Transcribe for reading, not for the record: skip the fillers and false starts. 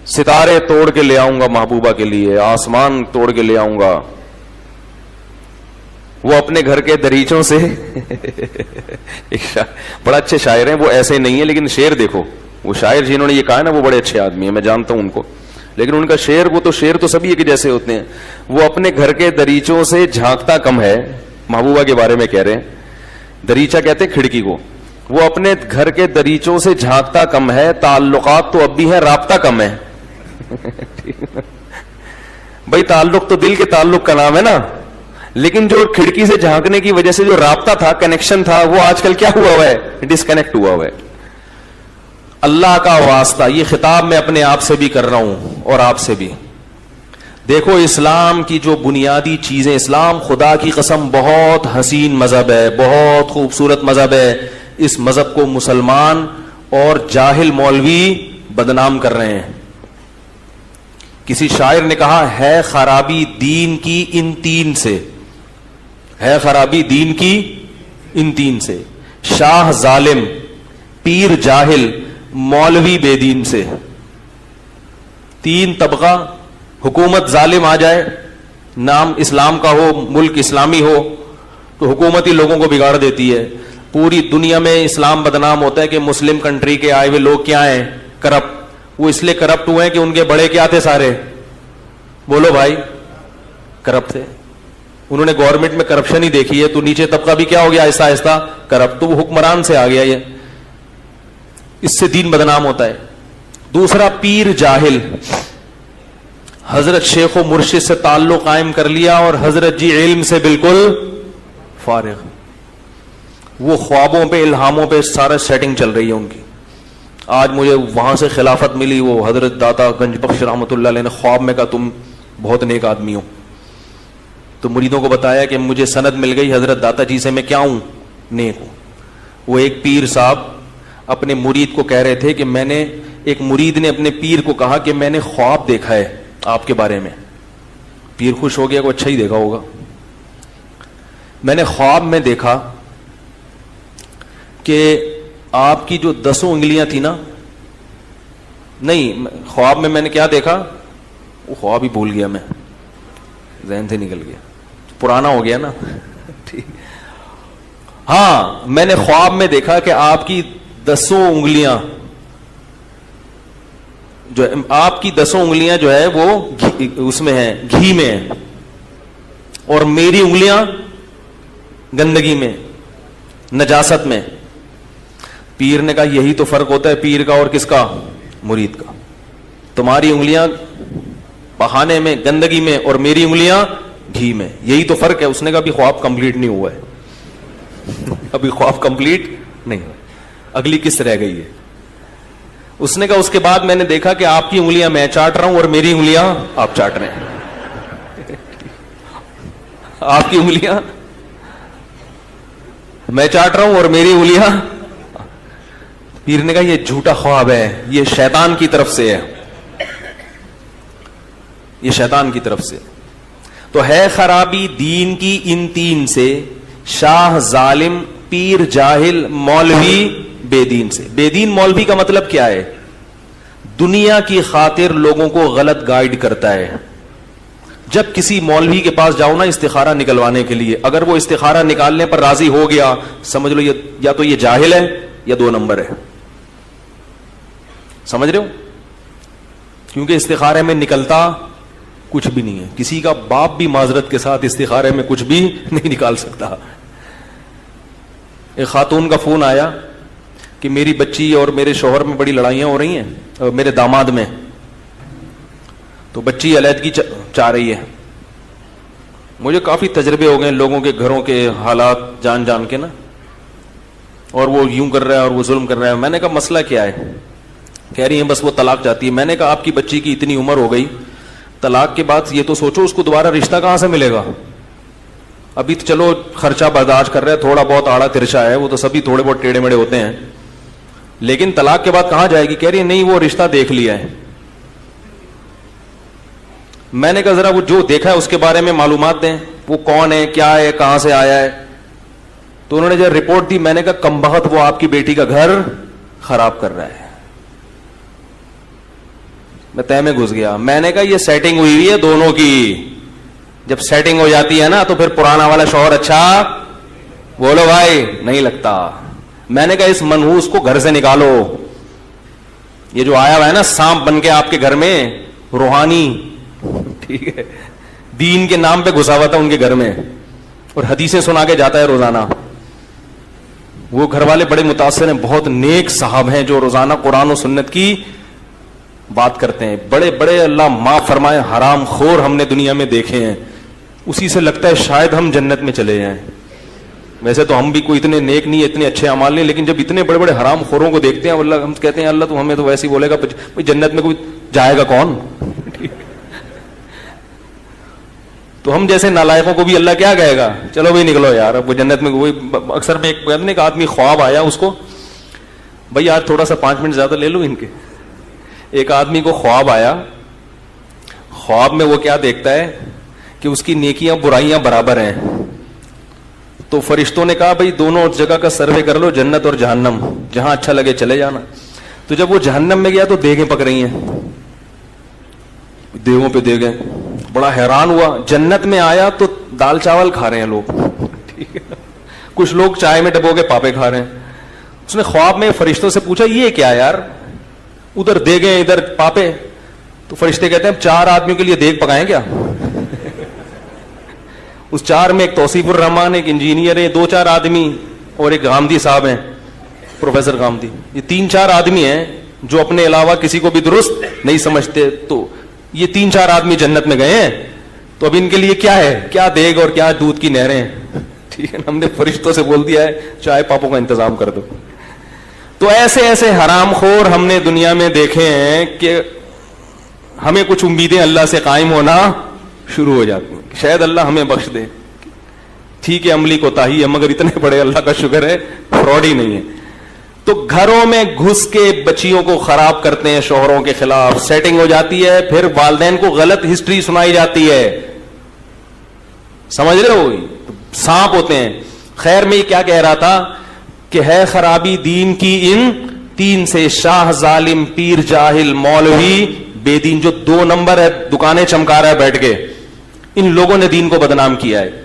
ستارے توڑ کے لے آؤں گا محبوبہ کے لیے, آسمان توڑ کے لے آؤں گا. وہ اپنے گھر کے دریچوں سے بڑا اچھے شاعر ہیں وہ, ایسے نہیں ہیں لیکن شعر دیکھو. وہ شاعر جنہوں نے یہ کہا ہے نا وہ بڑے اچھے آدمی ہیں, میں جانتا ہوں ان کو, لیکن ان کا شعر, وہ تو شعر تو سبھی ایک جیسے ہوتے ہیں. وہ اپنے گھر کے دریچوں سے جھانکتا کم ہے, محبوبہ کے بارے میں کہہ رہے ہیں. دریچہ کہتے ہیں کھڑکی کو. وہ اپنے گھر کے دریچوں سے جھانکتا کم ہے, تعلقات تو اب بھی ہیں, رابطہ کم ہے. بھائی تعلق تو دل کے تعلق کا نام ہے نا, لیکن جو کھڑکی سے جھانکنے کی وجہ سے جو رابطہ تھا, کنیکشن تھا, وہ آج کل کیا ہوا ہوا ہے, ڈسکنیکٹ ہوا ہوا ہے. اللہ کا واسطہ, یہ خطاب میں اپنے آپ سے بھی کر رہا ہوں اور آپ سے بھی. دیکھو اسلام کی جو بنیادی چیزیں, اسلام خدا کی قسم بہت حسین مذہب ہے, بہت خوبصورت مذہب ہے. اس مذہب کو مسلمان اور جاہل مولوی بدنام کر رہے ہیں. کسی شاعر نے کہا ہے خرابی دین کی ان تین سے, ہے خرابی دین کی ان تین سے, شاہ ظالم, پیر جاہل, مولوی بے دین سے. تین طبقہ, حکومت ظالم آ جائے, نام اسلام کا ہو, ملک اسلامی ہو, تو حکومت ہی لوگوں کو بگاڑ دیتی ہے. پوری دنیا میں اسلام بدنام ہوتا ہے کہ مسلم کنٹری کے آئے ہوئے لوگ کیا ہیں, کرپٹ. وہ اس لیے کرپٹ ہوئے ہیں کہ ان کے بڑے کیا تھے سارے, بولو بھائی, کرپٹ تھے. انہوں نے گورنمنٹ میں کرپشن ہی دیکھی ہے, تو نیچے طبقہ بھی کیا ہو گیا آہستہ آہستہ کرپٹ, تو وہ حکمران سے آ گیا. یہ اس سے دین بدنام ہوتا ہے. دوسرا پیر جاہل, حضرت شیخ و مرشد سے تعلق قائم کر لیا اور حضرت جی علم سے بالکل فارغ. وہ خوابوں پہ, الہاموں پہ سارا سیٹنگ چل رہی ہے ان کی. آج مجھے وہاں سے خلافت ملی, وہ حضرت داتا گنج بخش رحمۃ اللہ علیہ نے خواب میں کہا تم بہت نیک آدمی ہو. تو مریدوں کو بتایا کہ مجھے سند مل گئی حضرت داتا جی سے, میں کیا ہوں, نیک ہوں. وہ ایک پیر صاحب اپنے مرید کو کہہ رہے تھے کہ میں نے, ایک مرید نے اپنے پیر کو کہا کہ میں نے خواب دیکھا ہے آپ کے بارے میں. پیر خوش ہو گیا, کو اچھا ہی دیکھا ہوگا. میں نے خواب میں دیکھا کہ آپ کی جو 10 انگلیاں تھی نا, نہیں خواب میں نے کیا دیکھا, وہ خواب ہی بھول گیا, میں ذہن سے نکل گیا, پرانا ہو گیا نا. ٹھیک, ہاں میں نے خواب میں دیکھا کہ آپ کی 10 انگلیاں جو, آپ کی 10 انگلیاں جو ہے وہ اس میں ہیں, گھی میں ہیں, اور میری انگلیاں گندگی میں, نجاست میں. پیر نے کہا یہی تو فرق ہوتا ہے پیر کا اور کس کا, مرید کا. تمہاری انگلیاں بہانے میں, گندگی میں, اور میری انگلیاں گھی میں, یہی تو فرق ہے. اس نے کہا ابھی خواب کمپلیٹ نہیں ہوا ہے, ابھی خواب کمپلیٹ نہیں ہوا, اگلی قسط رہ گئی ہے. اس نے کہا اس کے بعد میں نے دیکھا کہ آپ کی انگلیاں میں چاٹ رہا ہوں اور میری انگلیاں آپ چاٹ رہے ہیں. آپ کی انگلیاں میں چاٹ رہا ہوں اور میری انگلیاں. پیر نے کہا یہ جھوٹا خواب ہے, یہ شیطان کی طرف سے ہے, یہ شیطان کی طرف سے. تو ہے خرابی دین کی ان تین سے, شاہ ظالم, پیر جاہل, مولوی بے دین سے. بے دین مولوی کا مطلب کیا ہے, دنیا کی خاطر لوگوں کو غلط گائیڈ کرتا ہے. جب کسی مولوی کے پاس جاؤ نا استخارہ نکلوانے کے لیے, اگر وہ استخارہ نکالنے پر راضی ہو گیا, سمجھ لو یہ یا تو یہ جاہل ہے یا 2 نمبر ہے. سمجھ رہے ہو, کیونکہ استخارے میں نکلتا کچھ بھی نہیں ہے. کسی کا باپ بھی معذرت کے ساتھ استخارے میں کچھ بھی نہیں نکال سکتا. ایک خاتون کا فون آیا کہ میری بچی اور میرے شوہر میں بڑی لڑائیاں ہو رہی ہیں, میرے داماد میں, تو بچی علیحدگی چاہ رہی ہے. مجھے کافی تجربے ہو گئے لوگوں کے گھروں کے حالات جان جان کے نا, اور وہ یوں کر رہا ہے اور وہ ظلم کر رہا ہے. میں نے کہا مسئلہ کیا ہے, کہہ رہی ہیں بس وہ طلاق چاہتی ہے. میں نے کہا آپ کی بچی کی اتنی عمر ہو گئی, طلاق کے بعد یہ تو سوچو اس کو دوبارہ رشتہ کہاں سے ملے گا. ابھی تو چلو خرچہ برداشت کر رہے ہیں, تھوڑا بہت آڑا ترچا ہے, وہ تو سبھی تھوڑے بہت ٹیڑے میڑے ہوتے ہیں, لیکن طلاق کے بعد کہاں جائے گی. کہہ رہی ہے نہیں وہ رشتہ دیکھ لیا ہے. میں نے کہا ذرا وہ جو دیکھا ہے اس کے بارے میں معلومات دیں, وہ کون ہے, کیا ہے, کہاں سے آیا ہے. تو انہوں نے جب رپورٹ دی, میں نے کہا کم بخت وہ آپ کی بیٹی کا گھر خراب کر رہا ہے. میں طے میں گھس گیا. میں نے کہا یہ سیٹنگ ہوئی ہے دونوں کی, جب سیٹنگ ہو جاتی ہے نا تو پھر پرانا والا شوہر اچھا بولو بھائی نہیں لگتا. میں نے کہا اس منحوس کو گھر سے نکالو, یہ جو آیا ہوا ہے نا سانپ بن کے آپ کے گھر میں, روحانی, ٹھیک ہے, دین کے نام پہ گھسا ہوا تھا ان کے گھر میں اور حدیثیں سنا کے جاتا ہے روزانہ. وہ گھر والے بڑے متاثر ہیں, بہت نیک صاحب ہیں جو روزانہ قرآن و سنت کی بات کرتے ہیں. بڑے بڑے اللہ معاف فرمائے حرام خور ہم نے دنیا میں دیکھے ہیں, اسی سے لگتا ہے شاید ہم جنت میں چلے جائیں. ویسے تو ہم بھی کوئی اتنے نیک نہیں, اتنے اچھے اعمال نہیں, لیکن جب اتنے بڑے بڑے حرام خوروں کو دیکھتے ہیں اللہ, ہم کہتے ہیں اللہ تو ہمیں تو ویسے ہی بولے گا جنت میں کوئی جائے گا کون. تو ہم جیسے نالائقوں کو بھی اللہ کیا کہے گا, چلو بھائی نکلو یار, اب وہ جنت میں کوئی. اکثر میں ایک آدمی خواب آیا اس کو, بھائی آج تھوڑا سا 5 منٹ زیادہ لے لو ان کے. ایک آدمی کو خواب آیا, خواب میں وہ کیا دیکھتا ہے کہ اس کی نیکیاں برائیاں برابر ہیں. تو فرشتوں نے کہا بھائی دونوں جگہ کا سروے کر لو, جنت اور جہنم, جہاں اچھا لگے چلے جانا. تو جب وہ جہنم میں گیا تو دیگیں پک رہی ہیں, دیگوں پہ دیگیں, بڑا حیران ہوا. جنت میں آیا تو دال چاول کھا رہے ہیں لوگ, ٹھیک ہے, کچھ لوگ چائے میں ڈبو کے پاپے کھا رہے ہیں. اس نے خواب میں فرشتوں سے پوچھا یہ کیا یار, ادھر دیگیں ادھر پاپے. تو فرشتے کہتے ہیں 4 آدمیوں کے لیے دیگ پکائیں کیا. اس 4 میں ایک توصیف الرحمان, ایک انجینئر ہے, 2-4 آدمی اور ایک غامدی صاحب ہیں, پروفیسر غامدی. یہ 3-4 آدمی ہیں جو اپنے علاوہ کسی کو بھی درست نہیں سمجھتے. تو یہ 3-4 آدمی جنت میں گئے ہیں, تو اب ان کے لیے کیا ہے, کیا دیگ اور کیا دودھ کی نہریں, ٹھیک ہے. ہم نے فرشتوں سے بول دیا ہے چائے پاپوں کا انتظام کر دو. تو ایسے ایسے حرام خور ہم نے دنیا میں دیکھے ہیں کہ ہمیں کچھ امیدیں اللہ سے قائم ہونا شروع ہو جاتی ہیں, شاید اللہ ہمیں بخش دے. ٹھیک ہے عملی کوتاہی ہے, مگر اتنے بڑے اللہ کا شکر ہے فراڈ ہی نہیں ہے. تو گھروں میں گھس کے بچیوں کو خراب کرتے ہیں, شوہروں کے خلاف سیٹنگ ہو جاتی ہے, پھر والدین کو غلط ہسٹری سنائی جاتی ہے, سمجھ رہے ہو, سانپ ہوتے ہیں. خیر میں یہ کیا کہہ رہا تھا کہ ہے خرابی دین کی ان 3 سے, شاہ ظالم پیر جاہل مولوی بے دین, جو 2 نمبر ہے, دکانیں چمکا رہا ہے بیٹھ کے, ان لوگوں نے دین کو بدنام کیا ہے.